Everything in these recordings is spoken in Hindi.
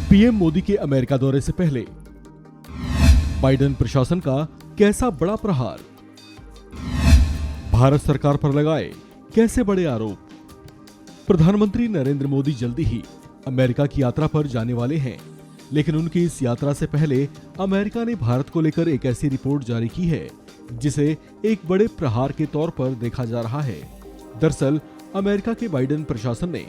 पीएम मोदी के अमेरिका दौरे से पहले बाइडेन प्रशासन का कैसा बड़ा प्रहार, भारत सरकार पर लगाए कैसे बड़े आरोप। प्रधानमंत्री नरेंद्र मोदी जल्दी ही अमेरिका की यात्रा पर जाने वाले हैं, लेकिन उनकी इस यात्रा से पहले अमेरिका ने भारत को लेकर एक ऐसी रिपोर्ट जारी की है जिसे एक बड़े प्रहार के तौर पर देखा जा रहा है। दरअसल अमेरिका के बाइडेन प्रशासन ने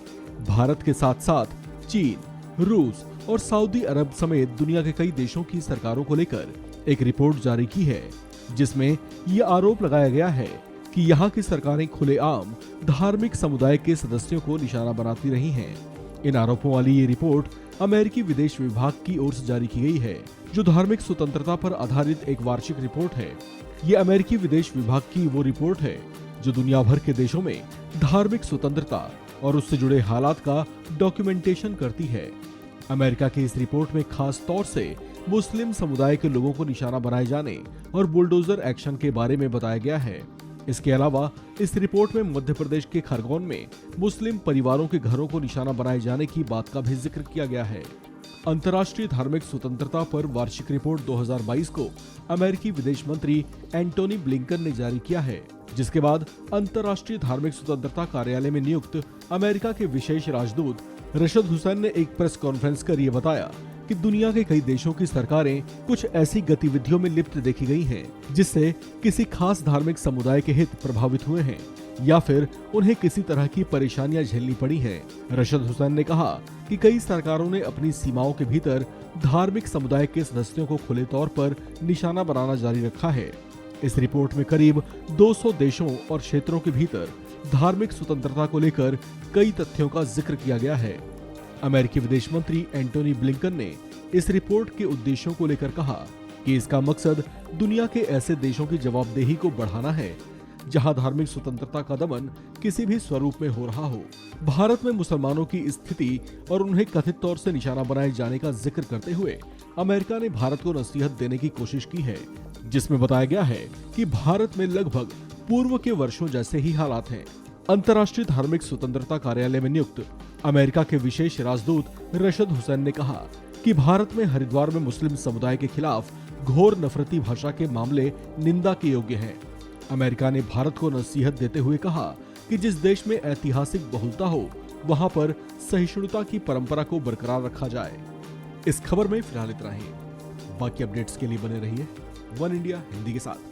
भारत के साथ साथ चीन, रूस और सऊदी अरब समेत दुनिया के कई देशों की सरकारों को लेकर एक रिपोर्ट जारी की है, जिसमें यह आरोप लगाया गया है कि यहाँ की सरकारें खुलेआम धार्मिक समुदाय के सदस्यों को निशाना बनाती रही हैं। इन आरोपों वाली ये रिपोर्ट अमेरिकी विदेश विभाग की ओर से जारी की गई है, जो धार्मिक स्वतंत्रता पर आधारित एक वार्षिक रिपोर्ट है। ये अमेरिकी विदेश विभाग की वो रिपोर्ट है जो दुनिया भर के देशों में धार्मिक स्वतंत्रता और उससे जुड़े हालात का डॉक्यूमेंटेशन करती है। अमेरिका की इस रिपोर्ट में खास तौर से मुस्लिम समुदाय के लोगों को निशाना बनाए जाने और बुलडोजर एक्शन के बारे में बताया गया है। इसके अलावा इस रिपोर्ट में मध्य प्रदेश के खरगोन में मुस्लिम परिवारों के घरों को निशाना बनाए जाने की बात का भी जिक्र किया गया है। अंतर्राष्ट्रीय धार्मिक स्वतंत्रता पर वार्षिक रिपोर्ट 2022 को अमेरिकी विदेश मंत्री एंटोनी ब्लिंकन ने जारी किया है, जिसके बाद अंतर्राष्ट्रीय धार्मिक स्वतंत्रता कार्यालय में नियुक्त अमेरिका के विशेष राजदूत रशद हुसैन ने एक प्रेस कॉन्फ्रेंस कर ये बताया कि दुनिया के कई देशों की सरकारें कुछ ऐसी गतिविधियों में लिप्त देखी गई हैं जिससे किसी खास धार्मिक समुदाय के हित प्रभावित हुए हैं या फिर उन्हें किसी तरह की परेशानियां झेलनी पड़ी हैं। रशद हुसैन ने कहा कि कई सरकारों ने अपनी सीमाओं के भीतर धार्मिक समुदाय के सदस्यों को खुले तौर पर निशाना बनाना जारी रखा है। इस रिपोर्ट में करीब 200 देशों और क्षेत्रों के भीतर धार्मिक स्वतंत्रता को लेकर कई तथ्यों का जिक्र किया गया है। अमेरिकी विदेश मंत्री एंटोनी ब्लिंकन ने इस रिपोर्ट के उद्देश्यों को लेकर कहा कि इसका मकसद दुनिया के ऐसे देशों की जवाबदेही को बढ़ाना है जहां धार्मिक स्वतंत्रता का दमन किसी भी स्वरूप में हो रहा हो। भारत में मुसलमानों की स्थिति और उन्हें कथित तौर से निशाना बनाए जाने का जिक्र करते हुए अमेरिका ने भारत को नसीहत देने की कोशिश की है, जिसमें बताया गया है कि भारत में लगभग पूर्व के वर्षों जैसे ही हालात हैं। अंतर्राष्ट्रीय धार्मिक स्वतंत्रता कार्यालय में नियुक्त अमेरिका के विशेष राजदूत रशद हुसैन ने कहा कि भारत में हरिद्वार में मुस्लिम समुदाय के खिलाफ घोर नफरती भाषा के मामले निंदा के योग्य हैं। अमेरिका ने भारत को नसीहत देते हुए कहा कि जिस देश में ऐतिहासिक बहुलता हो वहां पर सहिष्णुता की परंपरा को बरकरार रखा जाए। इस खबर में फिलहाल इतना ही। बाकी अपडेट्स के लिए बने रहिए वन इंडिया हिंदी के साथ।